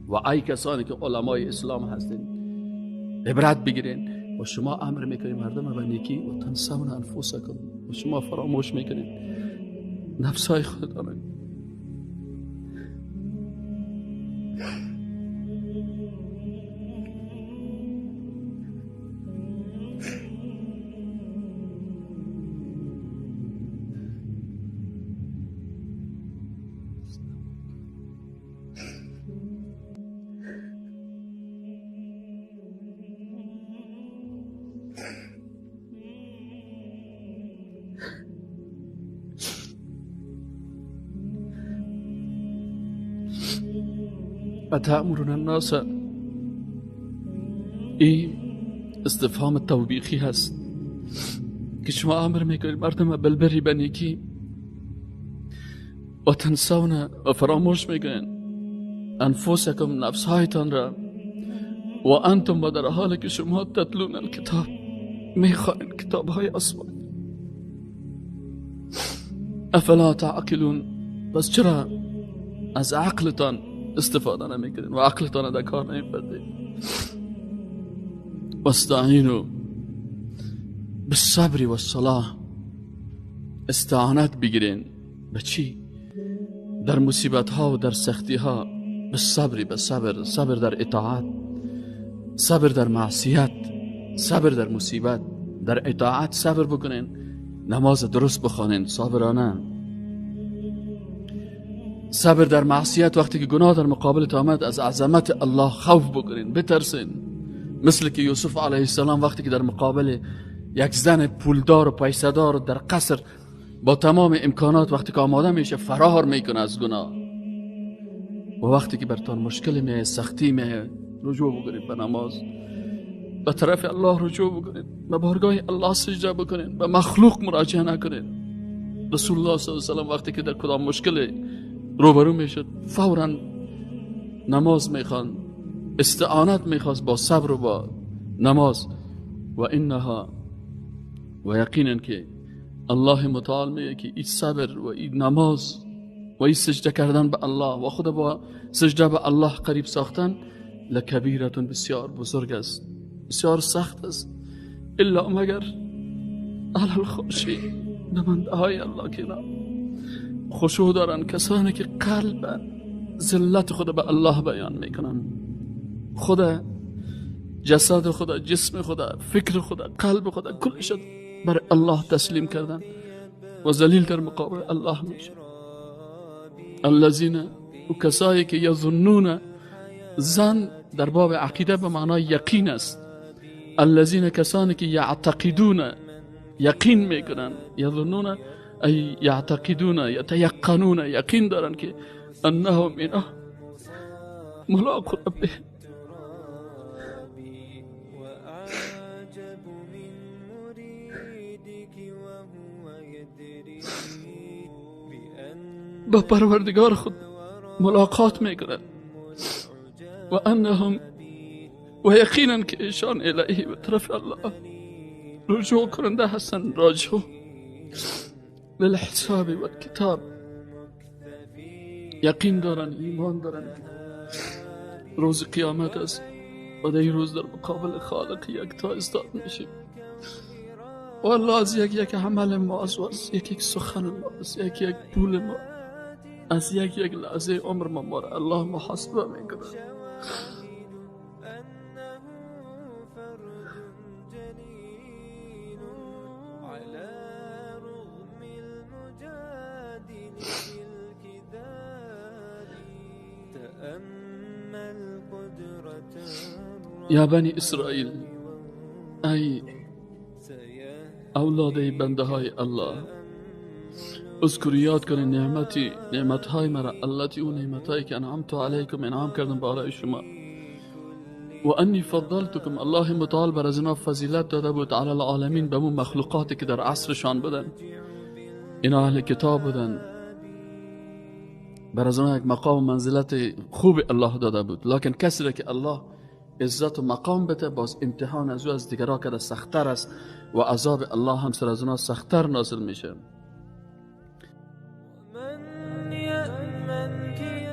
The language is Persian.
و ای کسانی که علمای اسلام هستین عبرت بگیرین. و شما امر میکنید مردم به نیکی و تنسون انفسکم، و شما فراموش میکنید نفسهای خودتان. اتأمرون الناس، این استفهام توبیخی هست که شما امر میکنید مردم بالبر به نیکی و تنسون و فراموش میکنید انفسکم نفسهایتان را و انتم و در حالی که شما تتلون الکتاب میخوانید کتاب های آسمان. افلا تعقلون، بس چرا از عقلتان استفاده نمیکنید و عقلتان در کار نمیبردید؟ واستعینوا بالصبر والصلاة، استعانت بگیرین به چی؟ در مصیبت ها و در سختی ها. بالصبر، بالصبر، صبر در اطاعت، صبر در معصیت، صبر در مصیبت. در اطاعت صبر بکنین، نماز درست بخوانین صابرانه. صبر در معصیت، وقتی که گناه در مقابلت آمد از عظمت الله خوف بکنین، بترسین. مثل که یوسف علیه السلام وقتی که در مقابل یک زن پولدار و پیسه‌دار در قصر با تمام امکانات وقتی که آماده میشه فرار میکنه از گناه، و وقتی که برتان مشکل میه، سختی میه، رجوع بکنید به نماز، به طرف الله رجوع بکنید، به بارگاه الله سجده بکنید، به مخلوق مراجعه نکنید. رسول الله صلی الله علیه و آله وقتی که در کدام مشکل روبرو میشد فوراً نماز میخوان، استعانت میخواست با صبر و با نماز. و انها، و یقینا که الله متعال میگه که این صبر و این نماز و این سجده کردن به الله و خود با سجده به الله قریب ساختن لکبیرتون بسیار بزرگ است، بسیار سخت است. الا مگر علی الخاشعین، نمانده های الله که خشوع دارن، کسانی که قلب ذلت خود به الله بیان میکنن، خود جسد خود، جسم خود، فکر خود، قلب خود، کلش بر الله تسلیم کردن و ذلیل در مقابل الله میشه. الذین، و کسایی که یظنون، ظن در باب عقیده به معنای یقین است. الذین، کسانی که یعتقدون، یقین میکنن، یظنون ای یعتقدون، یتیقنون، یقین دارن که انهم اینا ملاقو ربه. با پروردگار خود ملاقات میکنند و انهم، و یقینا که ایشان الیه، به طرف الله رجوع کننده هستند، راجعون للحساب و کتاب. یقین دارن، ایمان دارن روز قیامت است و در این روز در مقابل خالق یکتا استاد میشیم و الله از یک عمل ما، از یک سخن ما، از یک پول ما، از یک لحظه عمر ما را الله محاسبه میکنه. یا بنی اسرائیل، ای اولاد بنده های الله، اذکر، یاد کنید نعمت های مرا، التي، اون نعمت هایی که انعمت علیکم، انعام کردم بالای شما. و انی فضلتکم، الله متعال بر از اینا فضیلت داده بود علی العالمین، به اون مخلوقاتی که در عصرشان بودن، اینا اهل کتاب بودن، بر از اینا یک مقام و منزلت خوب الله داده بود. لکن کسی را که الله عزت و مقام بده، باز امتحان از او از دیگرها که سخت‌تر است و عذاب الله هم سر از اونا سخت‌تر نازل میشه.